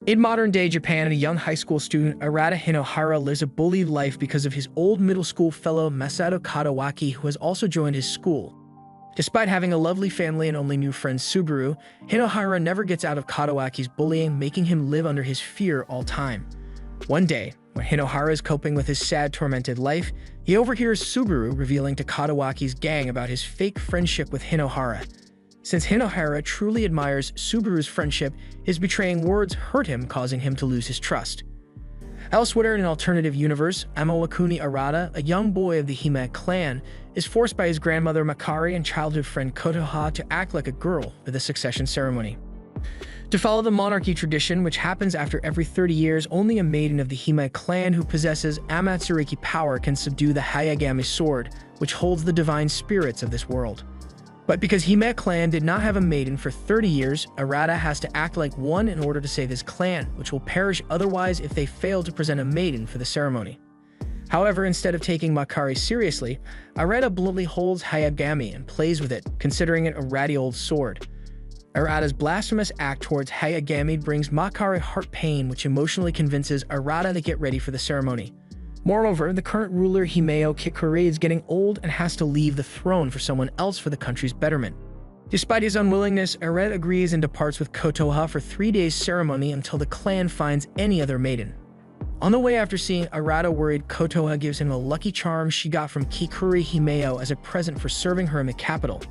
In modern-day Japan, a young high school student, Arata Hinohara, lives a bullied life because of his old middle school fellow Masato Katawaki, who has also joined his school. Despite having a lovely family and only new friend Subaru, Hinohara never gets out of Katawaki's bullying, making him live under his fear all time. One day, when Hinohara is coping with his sad, tormented life, he overhears Subaru revealing to Katawaki's gang about his fake friendship with Hinohara. Since Hinohara truly admires Subaru's friendship, his betraying words hurt him, causing him to lose his trust. Elsewhere in an alternative universe, Amawakuni Arata, a young boy of the Hime clan, is forced by his grandmother Makari and childhood friend Kotoha to act like a girl for the succession ceremony. To follow the monarchy tradition, which happens after every 30 years, only a maiden of the Hime clan who possesses Amatsuriki power can subdue the Hayagami sword, which holds the divine spirits of this world. But because Hime clan did not have a maiden for 30 years, Arata has to act like one in order to save his clan, which will perish otherwise if they fail to present a maiden for the ceremony. However, instead of taking Makari seriously, Arata bluntly holds Hayagami and plays with it, considering it a ratty old sword. Arata's blasphemous act towards Hayagami brings Makari heart pain, which emotionally convinces Arata to get ready for the ceremony. Moreover, the current ruler Himeo Kikuri is getting old and has to leave the throne for someone else for the country's betterment. Despite his unwillingness, Arata agrees and departs with Kotoha for 3 days ceremony until the clan finds any other maiden. On the way, after seeing Arata worried, Kotoha gives him a lucky charm she got from Kikuri Himeo as a present for serving her in the capital.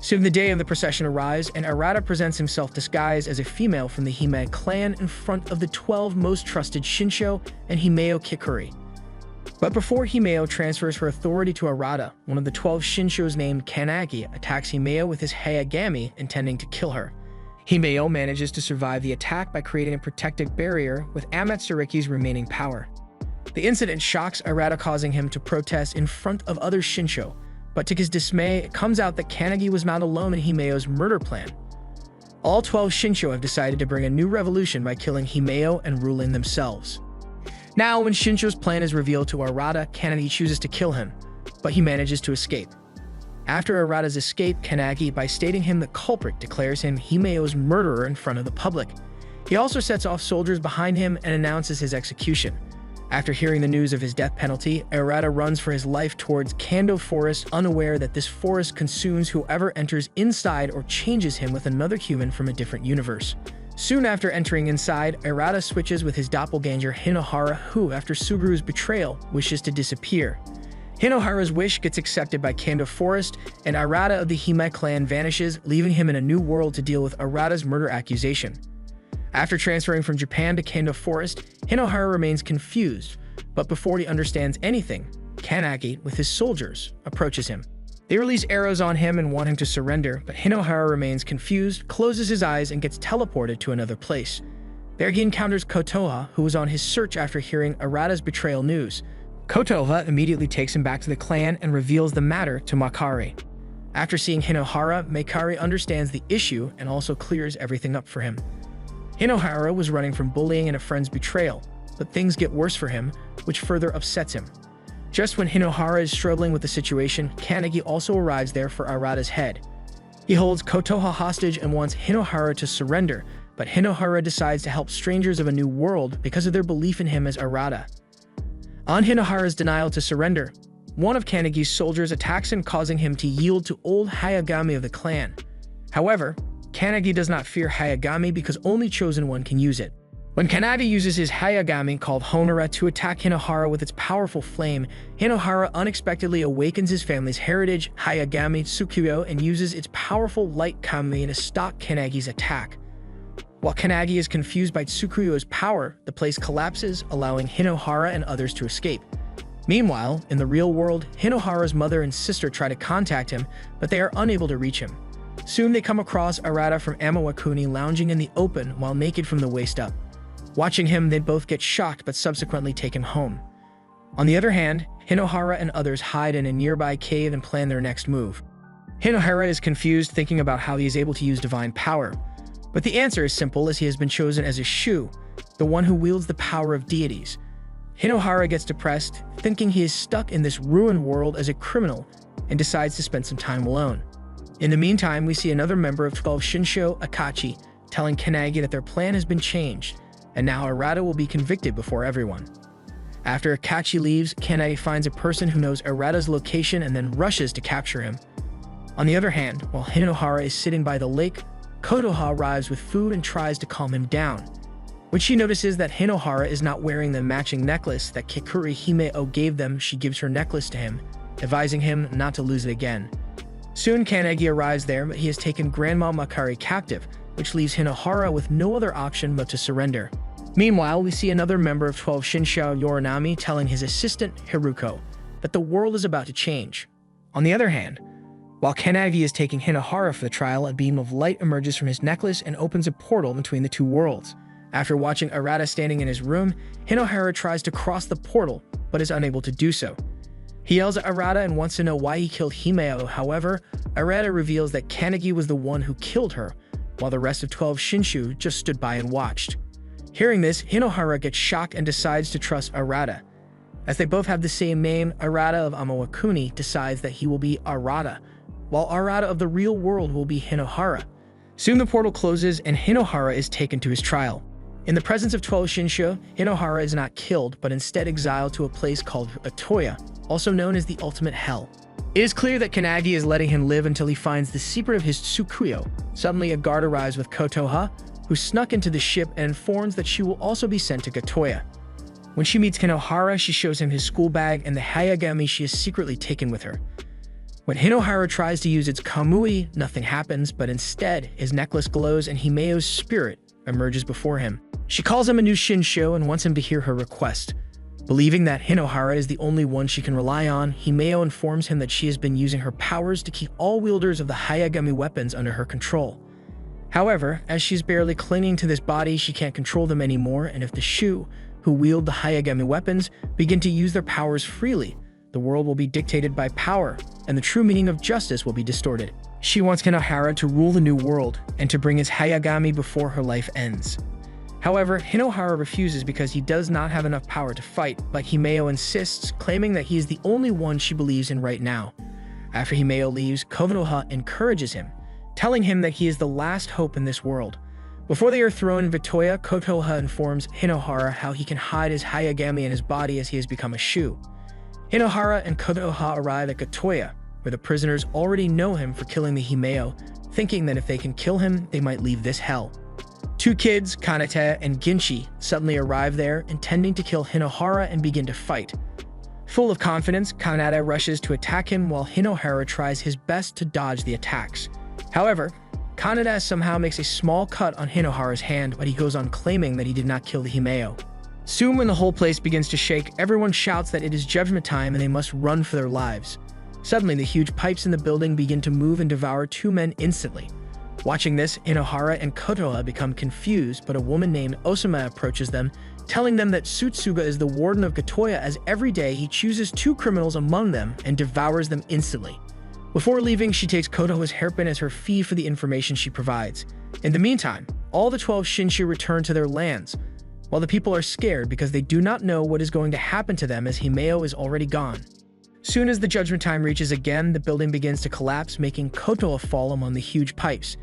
Soon the day of the procession arrives, and Arata presents himself disguised as a female from the Hime clan in front of the 12 most trusted Shinsho and Himeo Kikuri. But before Himeo transfers her authority to Arata, one of the 12 Shinshos named Kanagi attacks Himeo with his Hayagami, intending to kill her. Himeo manages to survive the attack by creating a protective barrier with Amatsuriki's remaining power. The incident shocks Arata, causing him to protest in front of other Shinsho, but to his dismay, it comes out that Kanagi was not alone in Himeo's murder plan. All 12 Shinsho have decided to bring a new revolution by killing Himeo and ruling themselves. Now, when Shinsho's plan is revealed to Arata, Kanagi chooses to kill him, but he manages to escape. After Arata's escape, Kanagi, by stating him the culprit, declares him Himeo's murderer in front of the public. He also sets off soldiers behind him and announces his execution. After hearing the news of his death penalty, Arata runs for his life towards Kando Forest, unaware that this forest consumes whoever enters inside or changes him with another human from a different universe. Soon after entering inside, Arata switches with his doppelganger Hinohara, who, after Subaru's betrayal, wishes to disappear. Hinohara's wish gets accepted by Kando Forest, and Arata of the Hime clan vanishes, leaving him in a new world to deal with Arata's murder accusation. After transferring from Japan to Kando Forest, Hinohara remains confused, but before he understands anything, Kanagi, with his soldiers, approaches him. They release arrows on him and want him to surrender, but Hinohara remains confused, closes his eyes, and gets teleported to another place. There he encounters Kotoha, who was on his search after hearing Arata's betrayal news. Kotoha immediately takes him back to the clan and reveals the matter to Makari. After seeing Hinohara, Makari understands the issue and also clears everything up for him. Hinohara was running from bullying and a friend's betrayal, but things get worse for him, which further upsets him. Just when Hinohara is struggling with the situation, Kanagi also arrives there for Arata's head. He holds Kotoha hostage and wants Hinohara to surrender, but Hinohara decides to help strangers of a new world because of their belief in him as Arata. On Hinohara's denial to surrender, one of Kanagi's soldiers attacks him, causing him to yield to old Hayagami of the clan. However, Kanagi does not fear Hayagami because only Chosen One can use it. When Kanagi uses his Hayagami called Honora to attack Hinohara with its powerful flame, Hinohara unexpectedly awakens his family's heritage, Hayagami Tsukuyo, and uses its powerful light kami to stop Kanagi's attack. While Kanagi is confused by Tsukuyo's power, the place collapses, allowing Hinohara and others to escape. Meanwhile, in the real world, Hinohara's mother and sister try to contact him, but they are unable to reach him. Soon they come across Arata from Amawakuni lounging in the open while naked from the waist up. Watching him, they both get shocked but subsequently take him home. On the other hand, Hinohara and others hide in a nearby cave and plan their next move. Hinohara is confused, thinking about how he is able to use divine power. But the answer is simple, as he has been chosen as a Shu, the one who wields the power of deities. Hinohara gets depressed, thinking he is stuck in this ruined world as a criminal, and decides to spend some time alone. In the meantime, we see another member of 12 Shinsho, Akachi, telling Kanagi that their plan has been changed, and now Arata will be convicted before everyone. After Akachi leaves, Kanagi finds a person who knows Arata's location and then rushes to capture him. On the other hand, while Hinohara is sitting by the lake, Kotoha arrives with food and tries to calm him down. When she notices that Hinohara is not wearing the matching necklace that Kikuri Himeo gave them, she gives her necklace to him, advising him not to lose it again. Soon Kanagi arrives there, but he has taken Grandma Makari captive, which leaves Hinohara with no other option but to surrender. Meanwhile, we see another member of 12 Shinsho Yorinami telling his assistant, Haruko, that the world is about to change. On the other hand, while Kanagi is taking Hinohara for the trial, a beam of light emerges from his necklace and opens a portal between the two worlds. After watching Arata standing in his room, Hinohara tries to cross the portal, but is unable to do so. He yells at Arata and wants to know why he killed Himeo. However, Arata reveals that Kanagi was the one who killed her, while the rest of 12 Shinshu just stood by and watched. Hearing this, Hinohara gets shocked and decides to trust Arata. As they both have the same name, Arata of Amawakuni decides that he will be Arata, while Arata of the real world will be Hinohara. Soon the portal closes and Hinohara is taken to his trial. In the presence of 12 Shinshu, Hinohara is not killed, but instead exiled to a place called Atoya, also known as the Ultimate Hell. It is clear that Kanagi is letting him live until he finds the secret of his Tsukuyo. Suddenly, a guard arrives with Kotoha, who snuck into the ship and informs that she will also be sent to Gatoya. When she meets Hinohara, she shows him his school bag and the Hayagami she has secretly taken with her. When Hinohara tries to use its Kamui, nothing happens, but instead, his necklace glows and Himeo's spirit emerges before him. She calls him a new Shinsho and wants him to hear her request. Believing that Hinohara is the only one she can rely on, Himeo informs him that she has been using her powers to keep all wielders of the Hayagami weapons under her control. However, as she's barely clinging to this body, she can't control them anymore, and if the Shu, who wield the Hayagami weapons, begin to use their powers freely, the world will be dictated by power, and the true meaning of justice will be distorted. She wants Hinohara to rule the new world, and to bring his Hayagami before her life ends. However, Hinohara refuses because he does not have enough power to fight, but Himeo insists, claiming that he is the only one she believes in right now. After Himeo leaves, Kotoha encourages him, telling him that he is the last hope in this world. Before they are thrown in Vitoya, Kotoha informs Hinohara how he can hide his Hayagami in his body as he has become a Shu. Hinohara and Kotoha arrive at Gatoya, where the prisoners already know him for killing the Himeo, thinking that if they can kill him, they might leave this hell. Two kids, Kanata and Ginshi, suddenly arrive there, intending to kill Hinohara and begin to fight. Full of confidence, Kanata rushes to attack him while Hinohara tries his best to dodge the attacks. However, Kanata somehow makes a small cut on Hinohara's hand, but he goes on claiming that he did not kill the Himeo. Soon when the whole place begins to shake, everyone shouts that it is judgment time and they must run for their lives. Suddenly, the huge pipes in the building begin to move and devour two men instantly. Watching this, Hinohara and Kotoha become confused, but a woman named Osama approaches them, telling them that Tsutsuga is the warden of Gatoya, as every day he chooses two criminals among them and devours them instantly. Before leaving, she takes Kotoha's hairpin as her fee for the information she provides. In the meantime, all the 12 Shinshu return to their lands, while the people are scared because they do not know what is going to happen to them as Himeo is already gone. Soon as the judgment time reaches again, the building begins to collapse, making Kotoha fall among the huge pipes.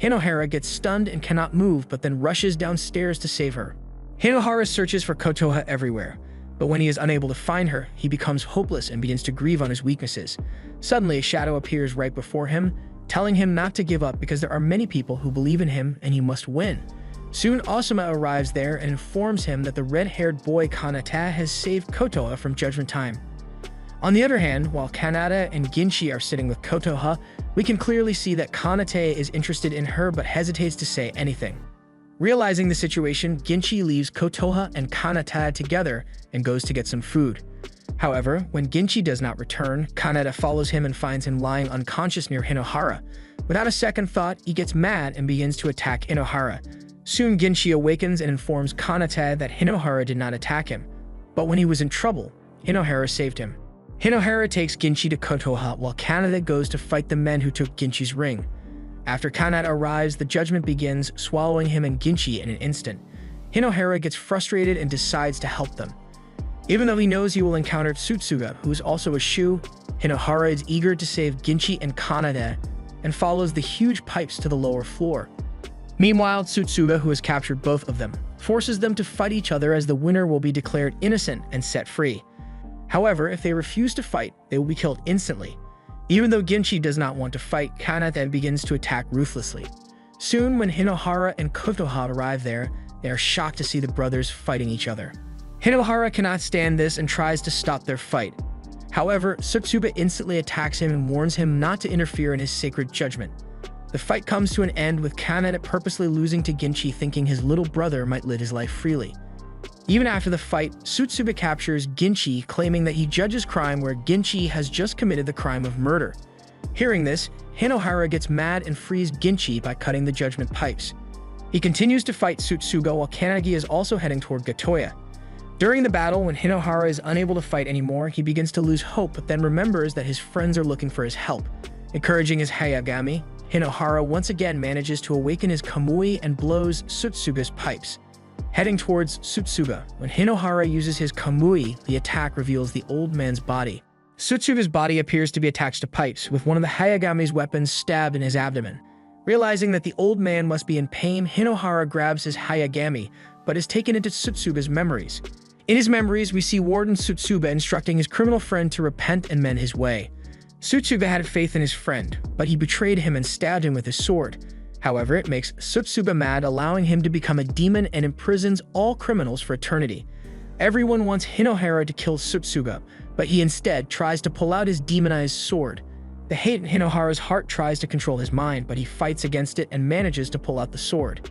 Hinohara gets stunned and cannot move, but then rushes downstairs to save her. Hinohara searches for Kotoha everywhere, but when he is unable to find her, he becomes hopeless and begins to grieve on his weaknesses. Suddenly, a shadow appears right before him, telling him not to give up because there are many people who believe in him and he must win. Soon, Osama arrives there and informs him that the red-haired boy Kanata has saved Kotoha from Judgment Time. On the other hand, while Kanata and Ginshi are sitting with Kotoha, we can clearly see that Kanata is interested in her but hesitates to say anything. Realizing the situation, Ginshi leaves Kotoha and Kanata together and goes to get some food. However, when Ginshi does not return, Kanata follows him and finds him lying unconscious near Hinohara. Without a second thought, he gets mad and begins to attack Hinohara. Soon Ginshi awakens and informs Kanata that Hinohara did not attack him, but when he was in trouble, Hinohara saved him. Hinohara takes Ginshi to Kotoha while Kanata goes to fight the men who took Ginshi's ring. After Kanata arrives, the judgment begins, swallowing him and Ginshi in an instant. Hinohara gets frustrated and decides to help them. Even though he knows he will encounter Tsutsuga, who is also a Shu, Hinohara is eager to save Ginshi and Kanata and follows the huge pipes to the lower floor. Meanwhile, Tsutsuga, who has captured both of them, forces them to fight each other as the winner will be declared innocent and set free. However, if they refuse to fight, they will be killed instantly. Even though Ginchi does not want to fight, Kana then begins to attack ruthlessly. Soon, when Hinohara and Kotoha arrive there, they are shocked to see the brothers fighting each other. Hinohara cannot stand this and tries to stop their fight. However, Tsutsuba instantly attacks him and warns him not to interfere in his sacred judgment. The fight comes to an end with Kana purposely losing to Ginchi, thinking his little brother might live his life freely. Even after the fight, Tsutsuba captures Ginchi, claiming that he judges crime where Ginchi has just committed the crime of murder. Hearing this, Hinohara gets mad and frees Ginchi by cutting the judgment pipes. He continues to fight Tsutsuga while Kanagi is also heading toward Gatoya. During the battle, when Hinohara is unable to fight anymore, he begins to lose hope but then remembers that his friends are looking for his help. Encouraging his Hayagami, Hinohara once again manages to awaken his Kamui and blows Tsutsuga's pipes. Heading towards Tsutsuga, when Hinohara uses his Kamui, the attack reveals the old man's body. Tsutsuga's body appears to be attached to pipes, with one of the Hayagami's weapons stabbed in his abdomen. Realizing that the old man must be in pain, Hinohara grabs his Hayagami, but is taken into Tsutsuga's memories. In his memories, we see Warden Tsutsuba instructing his criminal friend to repent and mend his way. Tsutsuga had faith in his friend, but he betrayed him and stabbed him with his sword. However, it makes Tsutsuba mad, allowing him to become a demon and imprisons all criminals for eternity. Everyone wants Hinohara to kill Tsutsuga, but he instead tries to pull out his demonized sword. The hate in Hinohara's heart tries to control his mind, but he fights against it and manages to pull out the sword.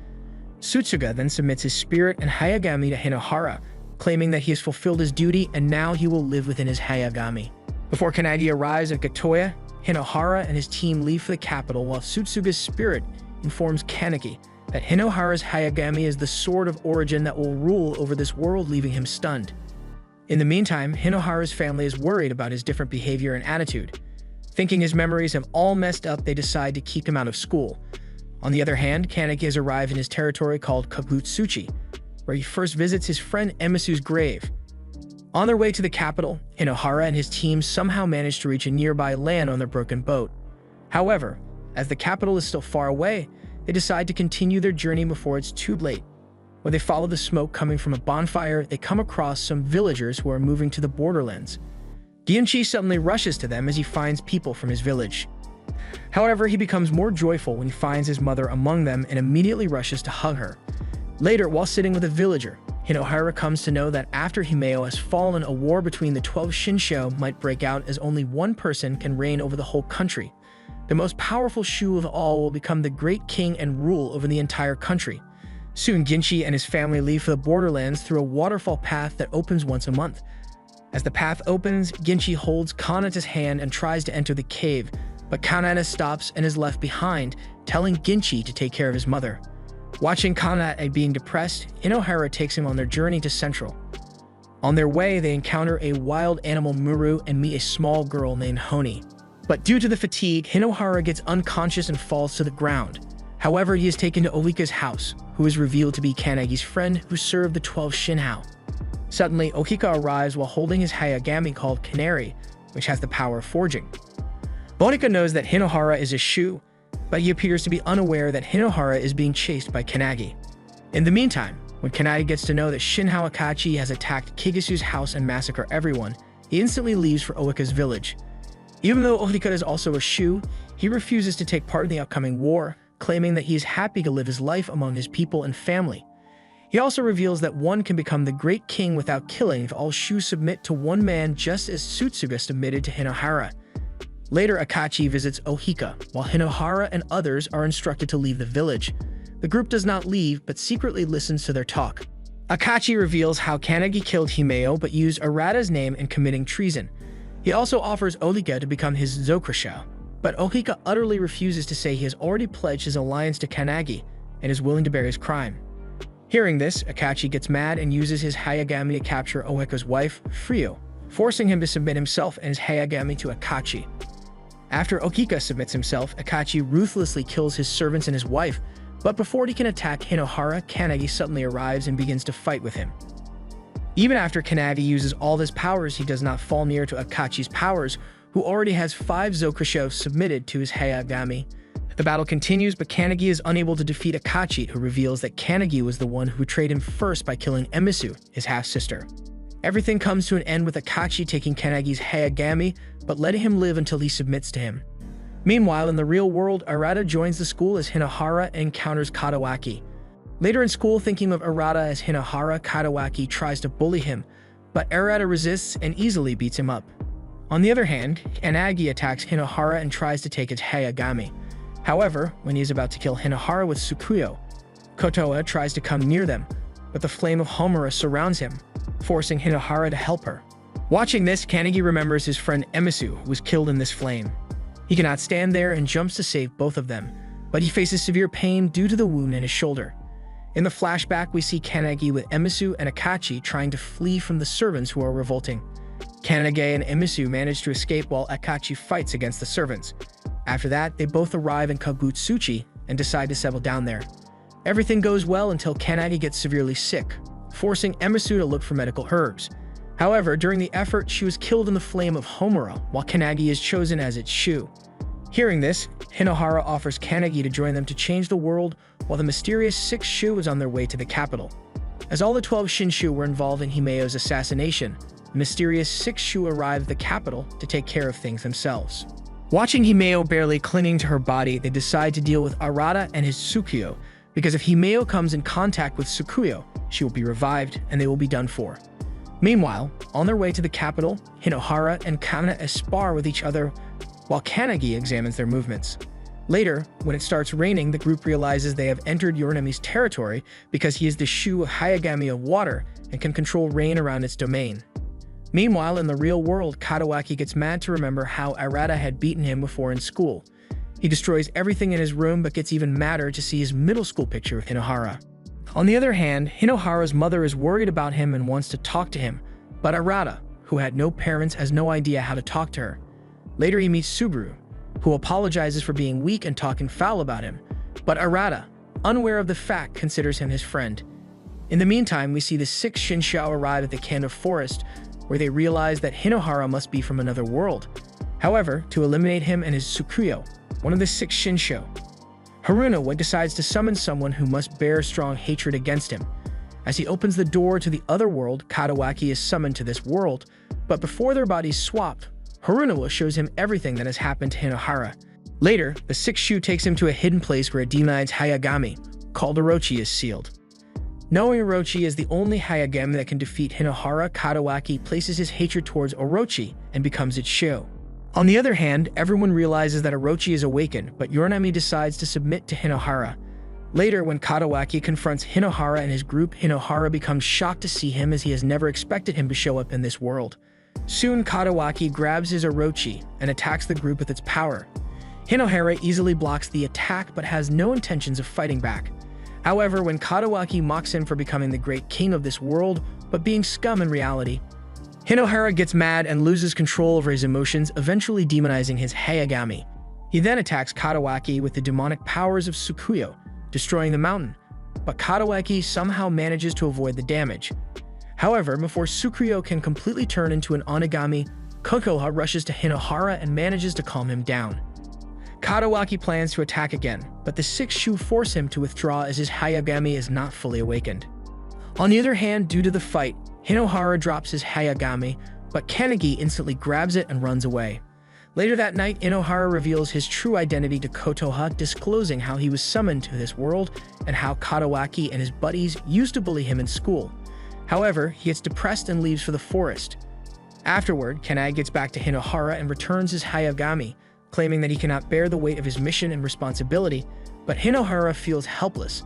Tsutsuga then submits his spirit and Hayagami to Hinohara, claiming that he has fulfilled his duty and now he will live within his Hayagami. Before Kanagi arrives at Gatoya, Hinohara and his team leave for the capital while Tsutsuga's spirit informs Kanagi that Hinohara's Hayagami is the sword of origin that will rule over this world, leaving him stunned. In the meantime, Hinohara's family is worried about his different behavior and attitude. Thinking his memories have all messed up, they decide to keep him out of school. On the other hand, Kanagi has arrived in his territory called Kagutsuchi, where he first visits his friend Emisu's grave. On their way to the capital, Hinohara and his team somehow manage to reach a nearby land on their broken boat. However, as the capital is still far away, they decide to continue their journey before it's too late. When they follow the smoke coming from a bonfire, they come across some villagers who are moving to the borderlands. Ginchi suddenly rushes to them as he finds people from his village. However, he becomes more joyful when he finds his mother among them and immediately rushes to hug her. Later, while sitting with a villager, Hinohara comes to know that after Himeo has fallen, a war between the 12 Shinsho might break out, as only one person can reign over the whole country. The most powerful Shu of all will become the great king and rule over the entire country. Soon, Ginchi and his family leave for the borderlands through a waterfall path that opens once a month. As the path opens, Ginchi holds Kanata's hand and tries to enter the cave, but Kanata stops and is left behind, telling Ginchi to take care of his mother. Watching Kanata being depressed, Hinohara takes him on their journey to Central. On their way, they encounter a wild animal Muru and meet a small girl named Honi. But due to the fatigue, Hinohara gets unconscious and falls to the ground. However, he is taken to Ohika's house, who is revealed to be Kanagi's friend who served the 12 Shinhao. Suddenly, Ohika arrives while holding his Hayagami called Canary, which has the power of forging. Ohika knows that Hinohara is a Shu, but he appears to be unaware that Hinohara is being chased by Kanagi. In the meantime, when Kanagi gets to know that Shinhao Akachi has attacked Kigasu's house and massacred everyone, he instantly leaves for Ohika's village. Even though Ohika is also a Shu, he refuses to take part in the upcoming war, claiming that he is happy to live his life among his people and family. He also reveals that one can become the great king without killing if all Shu submit to one man, just as Tsutsuga submitted to Hinohara. Later, Akachi visits Ohika, while Hinohara and others are instructed to leave the village. The group does not leave, but secretly listens to their talk. Akachi reveals how Kanagi killed Himeo but used Arata's name in committing treason. He also offers Ohika to become his Zokusho, but Ohika utterly refuses to say he has already pledged his alliance to Kanagi and is willing to bear his crime. Hearing this, Akachi gets mad and uses his Hayagami to capture Ohika's wife, Frio, forcing him to submit himself and his Hayagami to Akachi. After Ohika submits himself, Akachi ruthlessly kills his servants and his wife, but before he can attack Hinohara, Kanagi suddenly arrives and begins to fight with him. Even after Kanagi uses all his powers, he does not fall near to Akachi's powers, who already has 5 Zokusho submitted to his Hayagami. The battle continues, but Kanagi is unable to defeat Akachi, who reveals that Kanagi was the one who betrayed him first by killing Emisu, his half-sister. Everything comes to an end with Akachi taking Kanagi's Hayagami, but letting him live until he submits to him. Meanwhile, in the real world, Arata joins the school as Hinohara and encounters Katawaki. Later in school, thinking of Arata as Hinohara, Katawaki tries to bully him, but Arata resists and easily beats him up. On the other hand, Kanagi attacks Hinohara and tries to take its Hayagami. However, when he is about to kill Hinohara with Tsukuyo, Kotoha tries to come near them, but the flame of Homura surrounds him, forcing Hinohara to help her. Watching this, Kanagi remembers his friend Emisu, who was killed in this flame. He cannot stand there and jumps to save both of them, but he faces severe pain due to the wound in his shoulder. In the flashback, we see Kanagi with Emisu and Akachi trying to flee from the servants who are revolting. Kanagi and Emisu manage to escape while Akachi fights against the servants. After that, they both arrive in Kagutsuchi and decide to settle down there. Everything goes well until Kanagi gets severely sick, forcing Emisu to look for medical herbs. However, during the effort, she was killed in the flame of Homura, while Kanagi is chosen as its shu. Hearing this, Hinohara offers Kanagi to join them to change the world, while the mysterious 6 shu is on their way to the capital. As all the 12 Shinshu were involved in Himeo's assassination, the mysterious 6 shu arrive at the capital to take care of things themselves. Watching Himeo barely clinging to her body, they decide to deal with Arata and his Tsukuyo, because if Himeo comes in contact with Tsukuyo, she will be revived and they will be done for. Meanwhile, on their way to the capital, Hinohara and Kana spar with each other, while Kanagi examines their movements. Later, when it starts raining, the group realizes they have entered Yorinami's territory because he is the shu Hayagami of water and can control rain around its domain. Meanwhile, in the real world, Katawaki gets mad to remember how Arata had beaten him before in school. He destroys everything in his room but gets even madder to see his middle school picture of Hinohara. On the other hand, Hinohara's mother is worried about him and wants to talk to him, but Arata, who had no parents, has no idea how to talk to her. Later he meets Subaru, who apologizes for being weak and talking foul about him, but Arata, unaware of the fact, considers him his friend. In the meantime, we see the 6 Shinshu arrive at the Kanda forest, where they realize that Hinohara must be from another world. However, to eliminate him and his Tsukuyo, one of the 6 Shinshu, Haruno decides to summon someone who must bear strong hatred against him. As he opens the door to the other world, Katawaki is summoned to this world, but before their bodies swap, Haruno shows him everything that has happened to Hinohara. Later, the 6 shu takes him to a hidden place where a demonized Hayagami, called Orochi, is sealed. Knowing Orochi is the only Hayagami that can defeat Hinohara, Katawaki places his hatred towards Orochi and becomes its shu. On the other hand, everyone realizes that Orochi is awakened, but Yorinami decides to submit to Hinohara. Later, when Katawaki confronts Hinohara and his group, Hinohara becomes shocked to see him as he has never expected him to show up in this world. Soon, Katawaki grabs his Orochi and attacks the group with its power. Hinohara easily blocks the attack but has no intentions of fighting back. However, when Katawaki mocks him for becoming the great king of this world, but being scum in reality, Hinohara gets mad and loses control over his emotions, eventually demonizing his Hayagami. He then attacks Katawaki with the demonic powers of Tsukuyo, destroying the mountain, but Katawaki somehow manages to avoid the damage. However, before Tsukuyo can completely turn into an Onigami, Kokoha rushes to Hinohara and manages to calm him down. Katawaki plans to attack again, but the 6 shu force him to withdraw as his Hayagami is not fully awakened. On the other hand, due to the fight, Hinohara drops his Hayagami, but Kanagi instantly grabs it and runs away. Later that night, Hinohara reveals his true identity to Kotoha, disclosing how he was summoned to this world and how Katawaki and his buddies used to bully him in school. However, he gets depressed and leaves for the forest. Afterward, Kanagi gets back to Hinohara and returns his Hayagami, claiming that he cannot bear the weight of his mission and responsibility, but Hinohara feels helpless.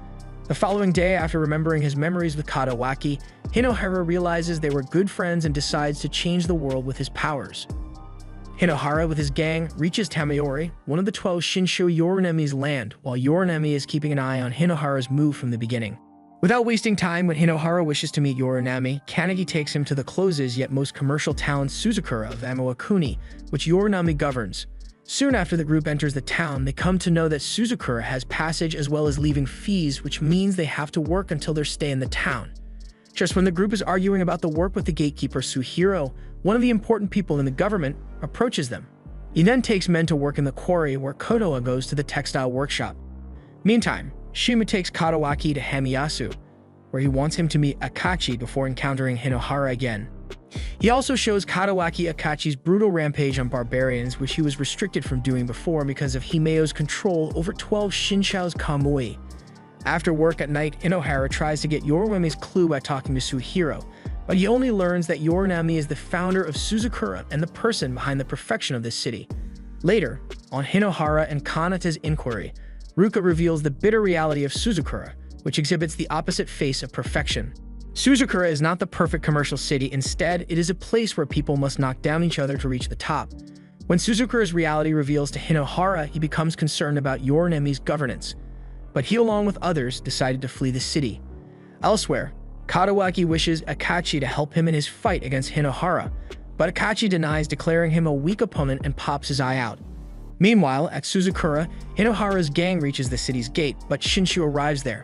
The following day, after remembering his memories with Katawaki, Hinohara realizes they were good friends and decides to change the world with his powers. Hinohara, with his gang, reaches Tamaori, one of the 12 Shinshu Yorinami's land, while Yorinami is keeping an eye on Hinohara's move from the beginning. Without wasting time, when Hinohara wishes to meet Yorinami, Kanagi takes him to the closest yet most commercial town Suzukura of Amawakuni, which Yorinami governs. Soon after the group enters the town, they come to know that Suzukura has passage as well as leaving fees, which means they have to work until their stay in the town. Just when the group is arguing about the work with the gatekeeper Suhiro, one of the important people in the government approaches them. He then takes men to work in the quarry where Kotoha goes to the textile workshop. Meantime, Shima takes Katawaki to Hamiyasu, where he wants him to meet Akachi before encountering Hinohara again. He also shows Katawaki Akachi's brutal rampage on barbarians, which he was restricted from doing before because of Himeo's control over 12 Shinshao's Kamui. After work at night, Hinohara tries to get Yoruemi's clue by talking to Suihiro, but he only learns that Yorinami is the founder of Suzukura and the person behind the perfection of this city. Later, on Hinohara and Kanata's inquiry, Ruka reveals the bitter reality of Suzukura, which exhibits the opposite face of perfection. Suzukura is not the perfect commercial city. Instead, it is a place where people must knock down each other to reach the top. When Suzukura's reality reveals to Hinohara, he becomes concerned about Yorinami's governance, but he, along with others, decided to flee the city. Elsewhere, Katawaki wishes Akachi to help him in his fight against Hinohara, but Akachi denies, declaring him a weak opponent and pops his eye out. Meanwhile, at Suzukura, Hinohara's gang reaches the city's gate, but Shinshu arrives there.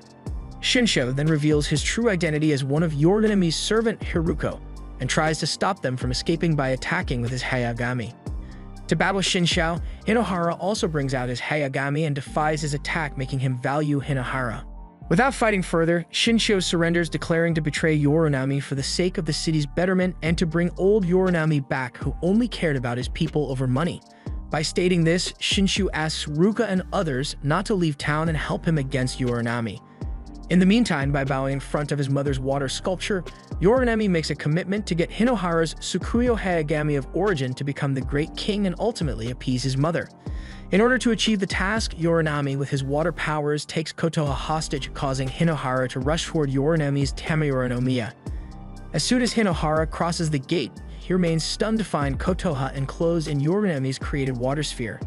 Shinshu then reveals his true identity as one of Yorinami's servant Hiruko, and tries to stop them from escaping by attacking with his Hayagami. To battle Shinshu, Hinohara also brings out his Hayagami and defies his attack, making him value Hinohara. Without fighting further, Shinshu surrenders, declaring to betray Yorinami for the sake of the city's betterment and to bring old Yorinami back, who only cared about his people over money. By stating this, Shinshu asks Ruka and others not to leave town and help him against Yorinami. In the meantime, by bowing in front of his mother's water sculpture, Yorinami makes a commitment to get Hinohara's Tsukuyo Hayagami of origin to become the great king and ultimately appease his mother. In order to achieve the task, Yorinami, with his water powers, takes Kotoha hostage, causing Hinohara to rush toward Yorinami's Tamiura no Miya. As soon as Hinohara crosses the gate, he remains stunned to find Kotoha enclosed in Yorinami's created water sphere.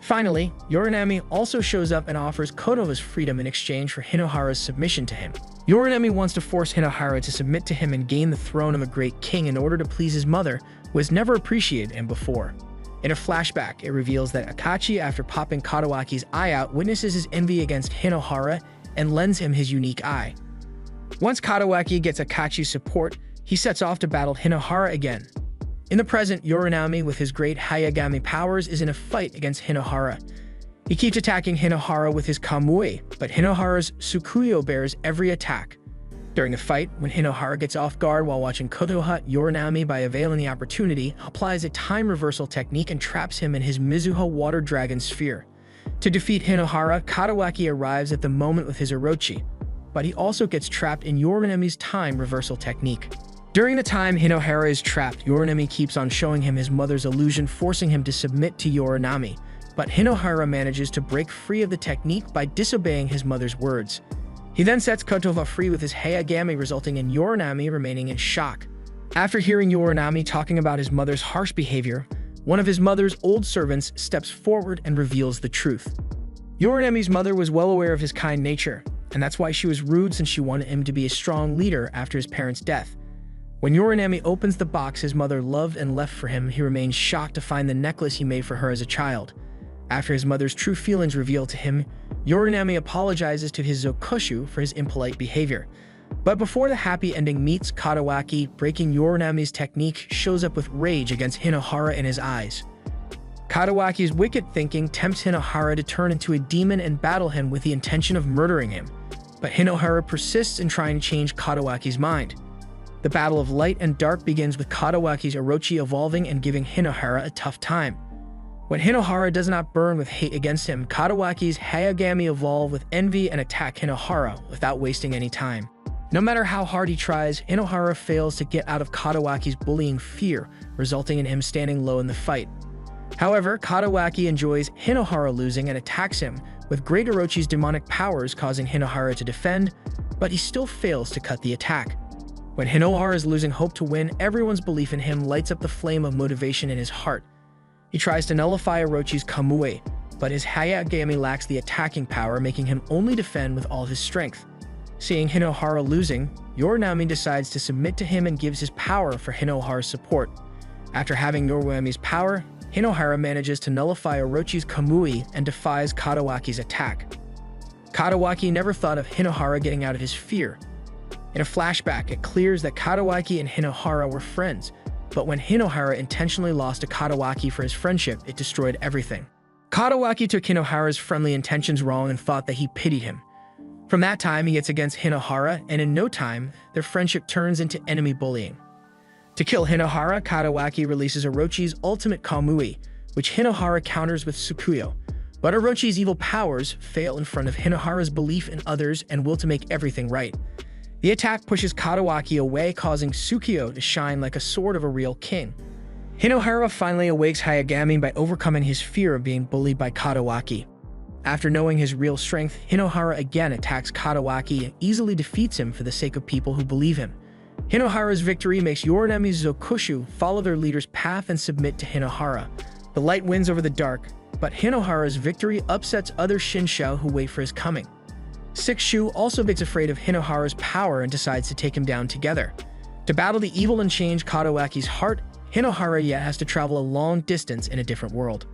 Finally, Yorinami also shows up and offers Kotoha's freedom in exchange for Hinohara's submission to him. Yorinami wants to force Hinohara to submit to him and gain the throne of a great king in order to please his mother, who has never appreciated him before. In a flashback, it reveals that Akachi, after popping Katawaki's eye out, witnesses his envy against Hinohara and lends him his unique eye. Once Katawaki gets Akachi's support, he sets off to battle Hinohara again. In the present, Yorinami, with his great Hayagami powers, is in a fight against Hinohara. He keeps attacking Hinohara with his Kamui, but Hinohara's Tsukuyo bears every attack. During the fight, when Hinohara gets off guard while watching Kotoha, Yorinami, by availing the opportunity, applies a time reversal technique and traps him in his Mizuho Water Dragon Sphere. To defeat Hinohara, Katawaki arrives at the moment with his Orochi, but he also gets trapped in Yorinami's time reversal technique. During the time Hinohara is trapped, Yorinami keeps on showing him his mother's illusion, forcing him to submit to Yorinami, but Hinohara manages to break free of the technique by disobeying his mother's words. He then sets Kotoha free with his Hayagami, resulting in Yorinami remaining in shock. After hearing Yorinami talking about his mother's harsh behavior, one of his mother's old servants steps forward and reveals the truth. Yorinami's mother was well aware of his kind nature, and that's why she was rude, since she wanted him to be a strong leader after his parents' death. When Yorinami opens the box his mother loved and left for him, he remains shocked to find the necklace he made for her as a child. After his mother's true feelings revealed to him, Yorinami apologizes to his Zokoshu for his impolite behavior. But before the happy ending meets, Katawaki, breaking Yorinami's technique, shows up with rage against Hinohara in his eyes. Katawaki's wicked thinking tempts Hinohara to turn into a demon and battle him with the intention of murdering him. But Hinohara persists in trying to change Katawaki's mind. The battle of light and dark begins with Katawaki's Orochi evolving and giving Hinohara a tough time. When Hinohara does not burn with hate against him, Katawaki's Hayagami evolve with envy and attack Hinohara without wasting any time. No matter how hard he tries, Hinohara fails to get out of Katawaki's bullying fear, resulting in him standing low in the fight. However, Katawaki enjoys Hinohara losing and attacks him with Great Orochi's demonic powers, causing Hinohara to defend, but he still fails to cut the attack. When Hinohara is losing hope to win, everyone's belief in him lights up the flame of motivation in his heart. He tries to nullify Orochi's Kamui, but his Hayagami lacks the attacking power, making him only defend with all his strength. Seeing Hinohara losing, Yorinami decides to submit to him and gives his power for Hinohara's support. After having Yorinami's power, Hinohara manages to nullify Orochi's Kamui and defies Katawaki's attack. Katawaki never thought of Hinohara getting out of his fear. In a flashback, it clears that Katawaki and Hinohara were friends, but when Hinohara intentionally lost to Katawaki for his friendship, it destroyed everything. Katawaki took Hinohara's friendly intentions wrong and thought that he pitied him. From that time, he gets against Hinohara, and in no time, their friendship turns into enemy bullying. To kill Hinohara, Katawaki releases Orochi's ultimate Kamui, which Hinohara counters with Tsukuyo. But Orochi's evil powers fail in front of Hinohara's belief in others and will to make everything right. The attack pushes Katawaki away, causing Tsukuyo to shine like a sword of a real king. Hinohara finally awakes Hayagami by overcoming his fear of being bullied by Katawaki. After knowing his real strength, Hinohara again attacks Katawaki and easily defeats him for the sake of people who believe him. Hinohara's victory makes Yorinemi's Zokushu follow their leader's path and submit to Hinohara. The light wins over the dark, but Hinohara's victory upsets other Shinshou who wait for his coming. Six Shu also gets afraid of Hinohara's power and decides to take him down together. To battle the evil and change Katawaki's heart, Hinohara yet has to travel a long distance in a different world.